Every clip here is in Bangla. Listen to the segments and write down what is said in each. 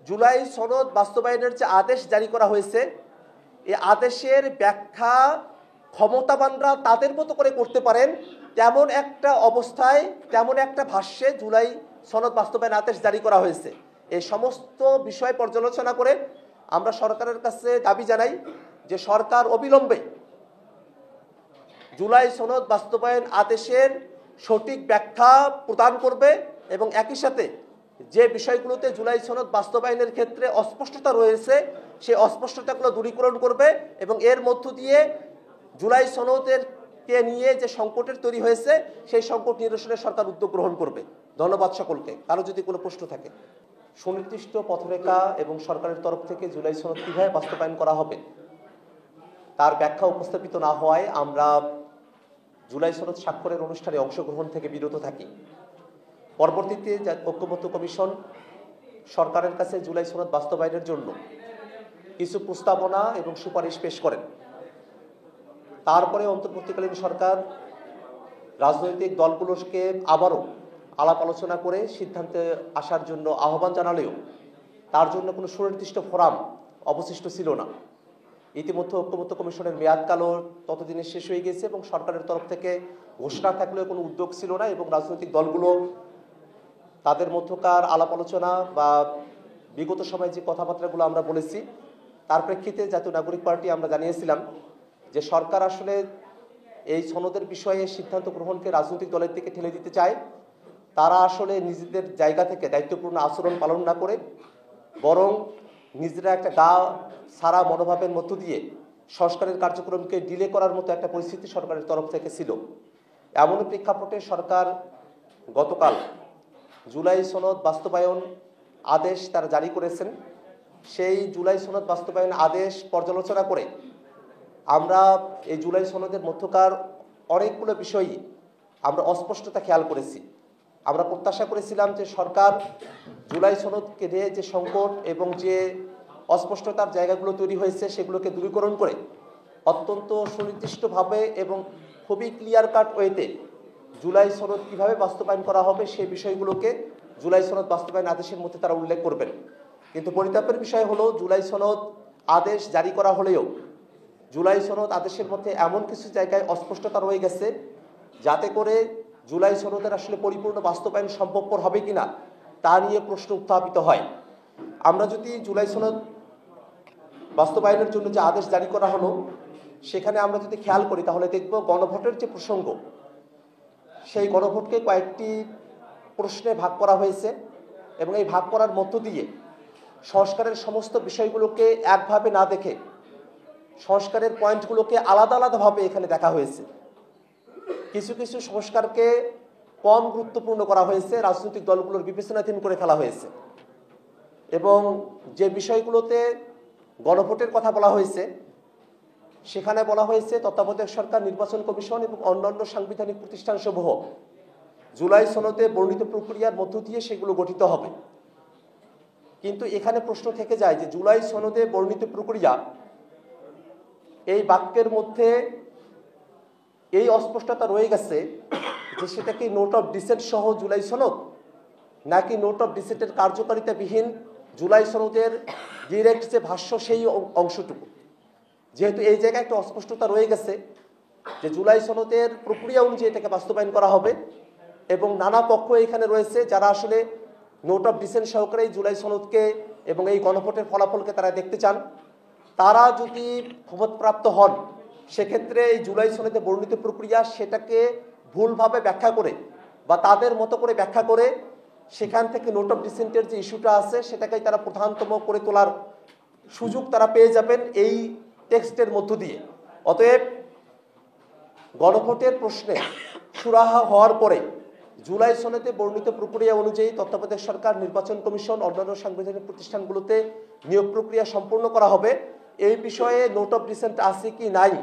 জুলাই সনদ বাস্তবায়নের যে আদেশ জারি করা হয়েছে, এই আদেশের ব্যাখ্যা ক্ষমতাবানরা তাদের মতো করে করতে পারেন, তেমন একটা অবস্থায়, তেমন একটা ভাষ্যে জুলাই সনদ বাস্তবায়ন আদেশ জারি করা হয়েছে। এই সমস্ত বিষয় পর্যালোচনা করে আমরা সরকারের কাছে দাবি জানাই যে সরকার অবিলম্বে জুলাই সনদ বাস্তবায়ন আদেশের সঠিক ব্যাখ্যা প্রদান করবে এবং একই সাথে যে বিষয়গুলোতে জুলাই সনদ বাস্তবায়নের ক্ষেত্রে অস্পষ্টতা রয়েছে সেই অস্পষ্টতাগুলো দূরীকরণ করবে এবং এর মধ্য দিয়ে জুলাই সনদেরকে নিয়ে যে সংকটের তৈরি হয়েছে সেই সংকট নিরসনে সরকার উদ্যোগ গ্রহণ করবে। ধন্যবাদ সকলকে। কারো যদি কোনো প্রশ্ন থাকে। সুনির্দিষ্ট পথরেখা এবং সরকারের তরফ থেকে জুলাই সনদ কীভাবে বাস্তবায়ন করা হবে তার ব্যাখ্যা উপস্থাপিত না হওয়ায় আমরা জুলাই সনদ স্বাক্ষরের অনুষ্ঠানে অংশগ্রহণ থেকে বিরত থাকি। পরবর্তীতে ঐক্যমত্য কমিশন সরকারের কাছে জুলাই সনদ বাস্তবায়নের জন্য কিছু প্রস্তাবনা এবং সুপারিশ পেশ করেন। তারপরে অন্তর্বর্তীকালীন সরকার রাজনৈতিক দলগুলোকে আবারও আলাপ আলোচনা করে সিদ্ধান্তে আসার জন্য আহ্বান জানালেও তার জন্য কোনো সুনির্দিষ্ট ফোরাম অবশিষ্ট ছিল না। ইতিমধ্যে ঐক্যমত্য কমিশনের মেয়াদকালও ততদিনে শেষ হয়ে গেছে এবং সরকারের তরফ থেকে ঘোষণা থাকলেও কোনো উদ্যোগ ছিল না এবং রাজনৈতিক দলগুলো তাদের মধ্যকার আলাপ আলোচনা বা বিগত সময়ে যে কথাবার্তাগুলো আমরা বলেছি তার প্রেক্ষিতে জাতীয় নাগরিক পার্টি আমরা জানিয়েছিলাম যে সরকার আসলে এই সনদের বিষয়ে সিদ্ধান্ত গ্রহণকে রাজনৈতিক দলের দিকে ঠেলে দিতে চায়। তারা আসলে নিজেদের জায়গা থেকে দায়িত্বপূর্ণ আচরণ পালন না করে বরং নিজেরা একটা গা সারা মনোভাবের মধ্য দিয়ে সংস্কারের কার্যক্রমকে ডিলে করার মতো একটা পরিস্থিতি সরকারের তরফ থেকে ছিল। এমন প্রেক্ষাপটে সরকার গতকাল জুলাই সনদ বাস্তবায়ন আদেশ তারা জারি করেছেন। সেই জুলাই সনদ বাস্তবায়ন আদেশ পর্যালোচনা করে আমরা এই জুলাই সনদের মধ্যকার অনেকগুলো বিষয়ই আমরা অস্পষ্টতা খেয়াল করেছি। আমরা প্রত্যাশা করেছিলাম যে সরকার জুলাই সনদকে নিয়ে যে সংকট এবং যে অস্পষ্টতার জায়গাগুলো তৈরি হয়েছে সেগুলোকে দূরীকরণ করে অত্যন্ত সুনির্দিষ্টভাবে এবং খুবই ক্লিয়ার কাট ওয়েতে জুলাই সনদ কীভাবে বাস্তবায়ন করা হবে সেই বিষয়গুলোকে জুলাই সনদ বাস্তবায়ন আদেশের মধ্যে তারা উল্লেখ করবেন। কিন্তু পরিতাপের বিষয় হলো জুলাই সনদ আদেশ জারি করা হলেও জুলাই সনদ আদেশের মধ্যে এমন কিছু জায়গায় অস্পষ্টতা রয়ে গেছে যাতে করে জুলাই সনদের আসলে পরিপূর্ণ বাস্তবায়ন সম্ভবপর হবে কিনা তা নিয়ে প্রশ্ন উত্থাপিত হয়। আমরা যদি জুলাই সনদ বাস্তবায়নের জন্য যে আদেশ জারি করা হলো সেখানে আমরা যদি খেয়াল করি তাহলে দেখব গণভোটের যে প্রসঙ্গ সেই গণভোটকে কয়েকটি প্রশ্নে ভাগ করা হয়েছে এবং এই ভাগ করার মধ্য দিয়ে সংস্কারের সমস্ত বিষয়গুলোকে একভাবে না দেখে সংস্কারের পয়েন্টগুলোকে আলাদা আলাদাভাবে এখানে দেখা হয়েছে। কিছু কিছু সংস্কারকে কম গুরুত্বপূর্ণ করা হয়েছে, রাজনৈতিক দলগুলোর বিবেচনাধীন করে ফেলা হয়েছে এবং যে বিষয়গুলোতে গণভোটের কথা বলা হয়েছে সেখানে বলা হয়েছে তত্ত্বাবধায়ক সরকার, নির্বাচন কমিশন এবং অন্যান্য সাংবিধানিক প্রতিষ্ঠানসমূহ জুলাই সনদে বর্ণিত প্রক্রিয়ার মধ্য দিয়ে সেগুলো গঠিত হবে। কিন্তু এখানে প্রশ্ন থেকে যায় যে জুলাই সনদে বর্ণিত প্রক্রিয়া এই বাক্যের মধ্যে এই অস্পষ্টতা রয়ে গেছে যে সেটা কি নোট অফ ডিসেন্ট সহ জুলাই সনদ নাকি নোট অফ ডিসেন্টের কার্যকারিতাবিহীন জুলাই সনদের ডিরেক্ট যে ভাষ্য সেই অংশটুকু। যেহেতু এই জায়গায় একটা অস্পষ্টতা রয়ে গেছে যে জুলাই সনদের প্রক্রিয়া অনুযায়ী এটাকে বাস্তবায়ন করা হবে এবং নানা পক্ষ এখানে রয়েছে যারা আসলে নোট অফ ডিসেন্ট সহকারে জুলাই সনদকে এবং এই গণভোটের ফলাফলকে তারা দেখতে চান, তারা যদি ক্ষমতাপ্রাপ্ত হন সেক্ষেত্রে এই জুলাই সনদে বর্ণিত প্রক্রিয়া সেটাকে ভুলভাবে ব্যাখ্যা করে বা তাদের মতো করে ব্যাখ্যা করে সেখান থেকে নোট অফ ডিসেন্টের যে ইস্যুটা আছে সেটাকেই তারা প্রধানতম করে তোলার সুযোগ তারা পেয়ে যাবেন এই টেক্সটের মধ্য দিয়ে। অতএব গণভোটের প্রশ্নে সুরাহা হওয়ার পরে জুলাই সনদে বর্ণিত প্রক্রিয়া অনুযায়ী তত্ত্বাবধায়ক সরকার, নির্বাচন কমিশন, অন্যান্য সাংবিধানিক প্রতিষ্ঠানগুলোতে নিয়োগ প্রক্রিয়া সম্পূর্ণ করা হবে। এই বিষয়ে নোট অফ ডিসেন্ট আছে কি নাই,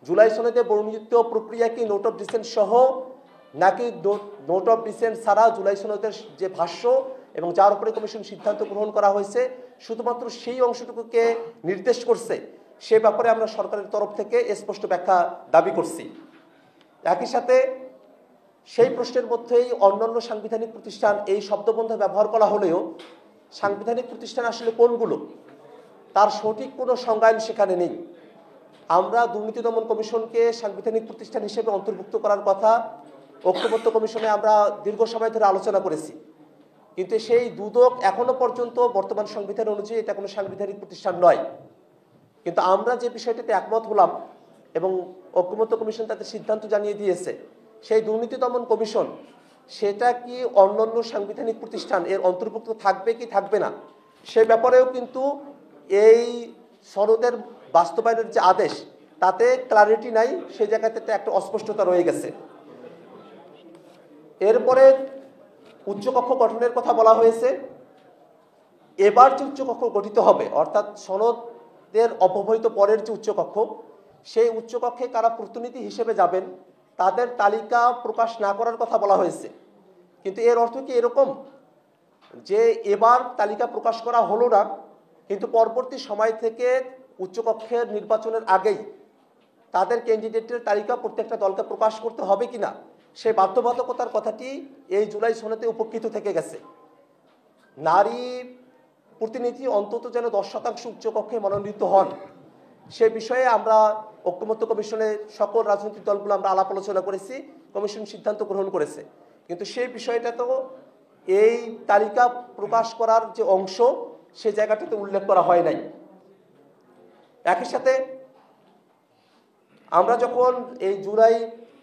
জুলাই সনদে বর্ণিত প্রক্রিয়া কি নোট অফ ডিসেন্ট সহ নাকি নোট অফ ডিসেন্ট ছাড়া জুলাই সনদের যে ভাষ্য এবং যার উপরে কমিশন সিদ্ধান্ত গ্রহণ করা হয়েছে শুধুমাত্র সেই অংশটুকুকে নির্দেশ করছে সে ব্যাপারে আমরা সরকারের তরফ থেকে স্পষ্ট ব্যাখ্যা দাবি করছি। একই সাথে সেই প্রশ্নের মধ্যেই অন্যান্য সাংবিধানিক প্রতিষ্ঠান এই শব্দবন্ধ ব্যবহার করা হলেও সাংবিধানিক প্রতিষ্ঠান আসলে কোনগুলো তার সঠিক কোনো সংজ্ঞায়ন সেখানে নেই। আমরা দুর্নীতি দমন কমিশনকে সাংবিধানিক প্রতিষ্ঠান হিসেবে অন্তর্ভুক্ত করার কথা ঐক্যমত্য কমিশনে আমরা দীর্ঘ সময় ধরে আলোচনা করেছি, কিন্তু সেই দুদক এখনো পর্যন্ত বর্তমান সংবিধান অনুযায়ী এটা কোনো সাংবিধানিক প্রতিষ্ঠান নয়। কিন্তু আমরা যে বিষয়টিতে একমত হলাম এবং ঐক্যমত্য কমিশন তাদের সিদ্ধান্ত জানিয়ে দিয়েছে, সেই দুর্নীতি দমন কমিশন সেটা কি অন্যান্য সাংবিধানিক প্রতিষ্ঠান এর অন্তর্ভুক্ত থাকবে কি থাকবে না সে ব্যাপারেও কিন্তু এই সনদের বাস্তবায়নের যে আদেশ তাতে ক্লারিটি নাই, সেই জায়গাতে একটা অস্পষ্টতা রয়ে গেছে। এরপরে উচ্চকক্ষ গঠনের কথা বলা হয়েছে। এবার যে উচ্চকক্ষ গঠিত হবে অর্থাৎ সনদের অব্যবহিত পরের যে উচ্চকক্ষ, সেই উচ্চকক্ষে কারা প্রতিনিধি হিসেবে যাবেন তাদের তালিকা প্রকাশ না করার কথা বলা হয়েছে। কিন্তু এর অর্থ কি এরকম যে এবার তালিকা প্রকাশ করা হলো না, কিন্তু পরবর্তী সময় থেকে উচ্চকক্ষের নির্বাচনের আগেই তাদের ক্যান্ডিডেটের তালিকা প্রত্যেকটা দলকে প্রকাশ করতে হবে কিনা সেই বাধ্যবাধকতার কথাটি এই জুলাই সনদে উপকৃত থেকে গেছে। নারী প্রতিনিধি অন্তত যেন 10% উচ্চকক্ষে মনোনীত হন সে বিষয়ে আমরা ঐক্যমত্য কমিশনের সকল রাজনৈতিক দলগুলো আমরা আলাপ আলোচনা করেছি, কমিশন সিদ্ধান্ত গ্রহণ করেছে। কিন্তু সেই বিষয়টা তো এই তালিকা প্রকাশ করার যে অংশ সে জায়গাটাতে উল্লেখ করা হয় নাই। একই সাথে আমরা যখন এই জুলাই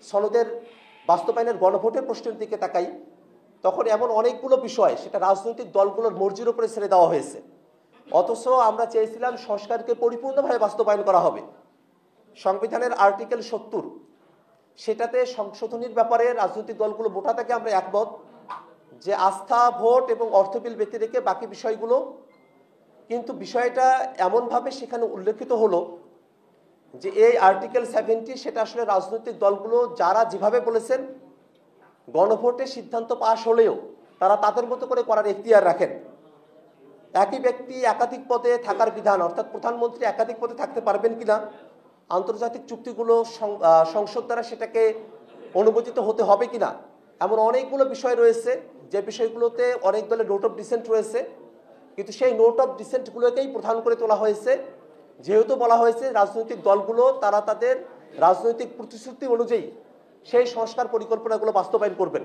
সনদের বাস্তবায়নের গণভোটের প্রশ্নের দিকে তাকাই তখন এমন অনেকগুলো বিষয় সেটা রাজনৈতিক দলগুলোর মর্জির উপরে ছেড়ে দেওয়া হয়েছে, অথচ আমরা চেয়েছিলাম সংস্কারকে পরিপূর্ণভাবে বাস্তবায়ন করা হবে। সংবিধানের আর্টিকেল 70 সেটাতে সংশোধনীর ব্যাপারে রাজনৈতিক দলগুলো মোটা থেকে আমরা একমত যে আস্থা ভোট এবং অর্থ বিল ব্যতি রেখে বাকি বিষয়গুলো, কিন্তু বিষয়টা এমনভাবে সেখানে উল্লেখিত হলো যে এই আর্টিকেল 70 সেটা আসলে রাজনৈতিক দলগুলো যারা যেভাবে বলেছেন গণভোটে সিদ্ধান্ত পাশ হলেও তারা তাদের মতো করে করার এখতিয়ার রাখেন। একই ব্যক্তি একাধিক পদে থাকার বিধান অর্থাৎ প্রধানমন্ত্রী একাধিক পদে থাকতে পারবেন কিনা, আন্তর্জাতিক চুক্তিগুলো সংসদ দ্বারা সেটাকে অনুমোদিত হতে হবে কিনা, এমন অনেকগুলো বিষয় রয়েছে যে বিষয়গুলোতে অনেক দলের নোট অফ ডিসেন্ট রয়েছে। কিন্তু সেই নোট অফ ডিসেন্টগুলোকেই প্রধান করে তোলা হয়েছে, যেহেতু বলা হয়েছে রাজনৈতিক দলগুলো তারা তাদের রাজনৈতিক প্রতিশ্রুতি অনুযায়ী সেই সংস্কার পরিকল্পনাগুলো বাস্তবায়ন করবেন।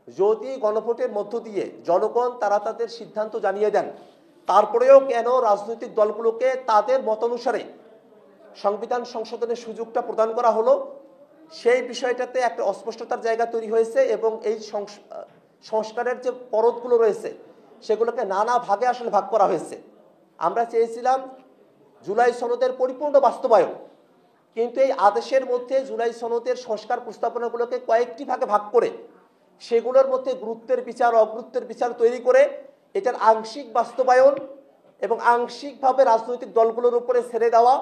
যদি গণভোটের মধ্য দিয়ে জনগণ তারা তাদের সিদ্ধান্ত জানিয়ে দেন, তারপরেও কেন রাজনৈতিক দলগুলোকে তাদের মতানুসারে সংবিধান সংশোধনের সুযোগটা প্রদান করা হলো, সেই বিষয়টাতে একটা অস্পষ্টতার জায়গা তৈরি হয়েছে এবং এই সংস্কারের যে পরতগুলো রয়েছে সেগুলোকে নানা ভাগে আসলে ভাগ করা হয়েছে। আমরা চেয়েছিলাম জুলাই সনদের পরিপূর্ণ বাস্তবায়ন, কিন্তু এই আদেশের মধ্যে জুলাই সনদের সংস্কার প্রস্তাবনাগুলোকে কয়েকটি ভাগে ভাগ করে সেগুলোর মধ্যে গুরুত্বের বিচার অগুরুত্বের বিচার তৈরি করে এটার আংশিক বাস্তবায়ন এবং আংশিকভাবে রাজনৈতিক দলগুলোর উপরে ছেড়ে দেওয়া,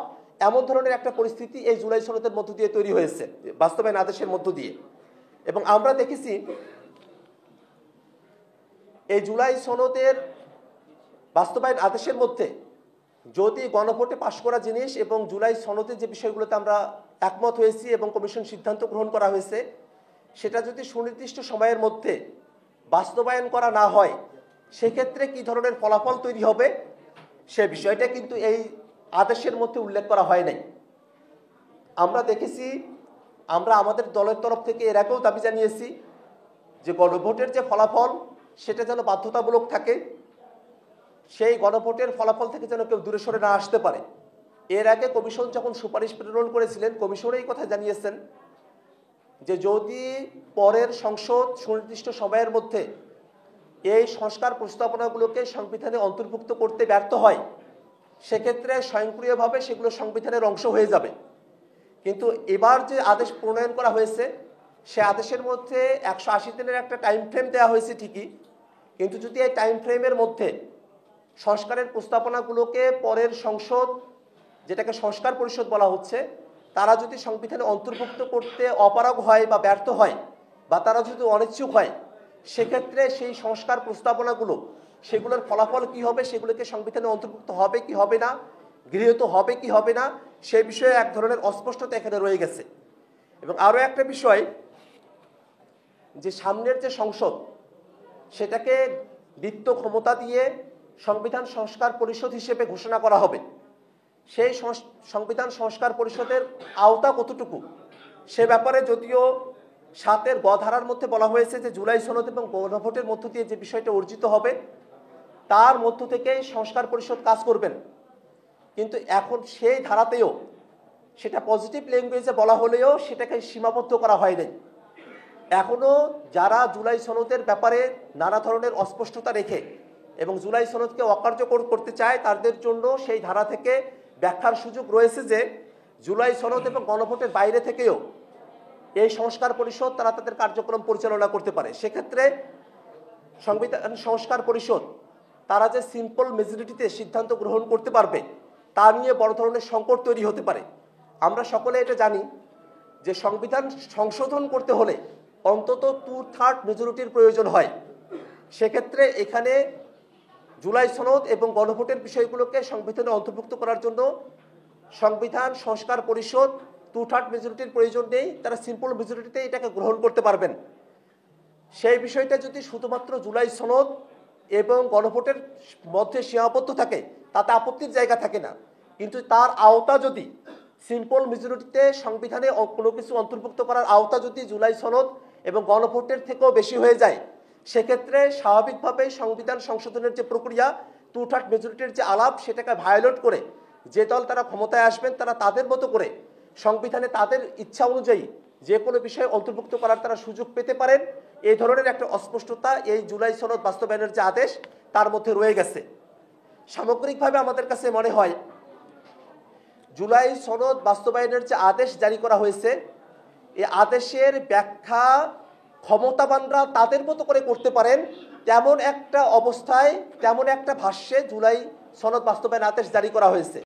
এমন ধরনের একটা পরিস্থিতি এই জুলাই সনদের মধ্য দিয়ে তৈরি হয়েছে বাস্তবায়ন আদেশের মধ্য দিয়ে। এবং আমরা দেখেছি এই জুলাই সনদের বাস্তবায়ন আদেশের মধ্যে যদি গণভোটে পাশ করা জিনিস এবং জুলাই সনদের যে বিষয়গুলোতে আমরা একমত হয়েছি এবং কমিশন সিদ্ধান্ত গ্রহণ করা হয়েছে সেটা যদি সুনির্দিষ্ট সময়ের মধ্যে বাস্তবায়ন করা না হয় সেক্ষেত্রে কি ধরনের ফলাফল তৈরি হবে সে বিষয়টা কিন্তু এই আদেশের মধ্যে উল্লেখ করা হয় নাই। আমরা দেখেছি, আমরা আমাদের দলের তরফ থেকে এর আগেও দাবি জানিয়েছি যে গণভোটের যে ফলাফল সেটা যেন বাধ্যতামূলক থাকে, সেই গণভোটের ফলাফল থেকে যেন কেউ দূরে সরে না আসতে পারে। এর আগে কমিশন যখন সুপারিশ প্রেরণ করেছিলেন কমিশন এই কথা জানিয়েছেন যে যদি পরের সংসদ সুনির্দিষ্ট সময়ের মধ্যে এই সংস্কার প্রস্তাবনাগুলোকে সংবিধানে অন্তর্ভুক্ত করতে ব্যর্থ হয় সেক্ষেত্রে স্বয়ংক্রিয়ভাবে সেগুলো সংবিধানের অংশ হয়ে যাবে। কিন্তু এবার যে আদেশ প্রণয়ন করা হয়েছে সে আদেশের মধ্যে 180 দিনের একটা টাইম ফ্রেম দেওয়া হয়েছে ঠিকই, কিন্তু যদি এই টাইম ফ্রেমের মধ্যে সংস্কারের প্রস্তাবনাগুলোকে পরের সংসদ, যেটাকে সংস্কার পরিষদ বলা হচ্ছে, তারা যদি সংবিধানে অন্তর্ভুক্ত করতে অপারগ হয় বা ব্যর্থ হয় বা তারা যদি অনিচ্ছুক হয় সেক্ষেত্রে সেই সংস্কার প্রস্তাবনাগুলো সেগুলোর ফলাফল কি হবে, সেগুলোকে সংবিধানে অন্তর্ভুক্ত হবে কি হবে না, গৃহীত হবে কি হবে না, সে বিষয়ে এক ধরনের অস্পষ্টতা এখানে রয়ে গেছে। এবং আরও একটা বিষয় যে সামনের যে সংসদ সেটাকে বৃত্ত ক্ষমতা দিয়ে সংবিধান সংস্কার পরিষদ হিসেবে ঘোষণা করা হবে, সেই সংবিধান সংস্কার পরিষদের আওতা কতটুকু সে ব্যাপারে যদিও ৭-এর গ ধারার মধ্যে বলা হয়েছে যে জুলাই সনদ এবং গণভোটের মধ্য দিয়ে যে বিষয়টা অর্জিত হবে তার মধ্য থেকেই সংস্কার পরিষদ কাজ করবেন, কিন্তু এখন সেই ধারাতেও সেটা পজিটিভ ল্যাঙ্গুয়েজে বলা হলেও সেটাকে সীমাবদ্ধ করা হয়নি। এখনও যারা জুলাই সনদের ব্যাপারে নানা ধরনের অস্পষ্টতা রেখে এবং জুলাই সনদকে অকার্যকর করতে চায় তাদের জন্য সেই ধারা থেকে ব্যাখ্যার সুযোগ রয়েছে যে জুলাই সনদ এবং গণভোটের বাইরে থেকেও এই সংস্কার পরিষদ তারা তাদের কার্যক্রম পরিচালনা করতে পারে। সেক্ষেত্রে সংবিধান সংস্কার পরিষদ তারা যে সিম্পল মেজরিটিতে সিদ্ধান্ত গ্রহণ করতে পারবে তা নিয়ে বড় ধরনের সংকট তৈরি হতে পারে। আমরা সকলে এটা জানি যে সংবিধান সংশোধন করতে হলে অন্তত 2/3 মেজরিটির প্রয়োজন হয়। সেক্ষেত্রে এখানে জুলাই সনদ এবং গণভোটের বিষয়গুলোকে সংবিধানে অন্তর্ভুক্ত করার জন্য সংবিধান সংস্কার পরিষদ 2/3 মেজরিটির প্রয়োজন নেই, তারা সিম্পল মেজরিটিতে এটাকে গ্রহণ করতে পারবেন। সেই বিষয়টা যদি শুধুমাত্র জুলাই সনদ এবং গণভোটের মধ্যে সীমাবদ্ধ থাকে তাতে আপত্তির জায়গা থাকে না, কিন্তু তার আওতা যদি সিম্পল মেজরিটিতে সংবিধানে কোনো কিছু অন্তর্ভুক্ত করার আওতা যদি জুলাই সনদ এবং গণভোটের থেকেও বেশি হয়ে যায় সেক্ষেত্রে স্বাভাবিকভাবেই সংবিধান সংশোধনের যে প্রক্রিয়া 2/3 মেজরিটির যে আলাপ সেটাকে ভায়োলেট করে যে দল তারা ক্ষমতায় আসবেন তারা তাদের মতো করে সংবিধানে তাদের ইচ্ছা অনুযায়ী যে কোনো বিষয় অন্তর্ভুক্ত করার তারা সুযোগ পেতে পারেন। এই ধরনের একটা অস্পষ্টতা এই জুলাই সনদ বাস্তবায়নের যে আদেশ তার মধ্যে রয়ে গেছে। সামগ্রিকভাবে আমাদের কাছে মনে হয় জুলাই সনদ বাস্তবায়নের যে আদেশ জারি করা হয়েছে এই আদেশের ব্যাখ্যা ক্ষমতাবানরা তাদের মতো করে করতে পারেন তেমন একটা অবস্থায় তেমন একটা ভাষ্যে জুলাই সনদ বাস্তবায়ন আদেশ জারি করা হয়েছে।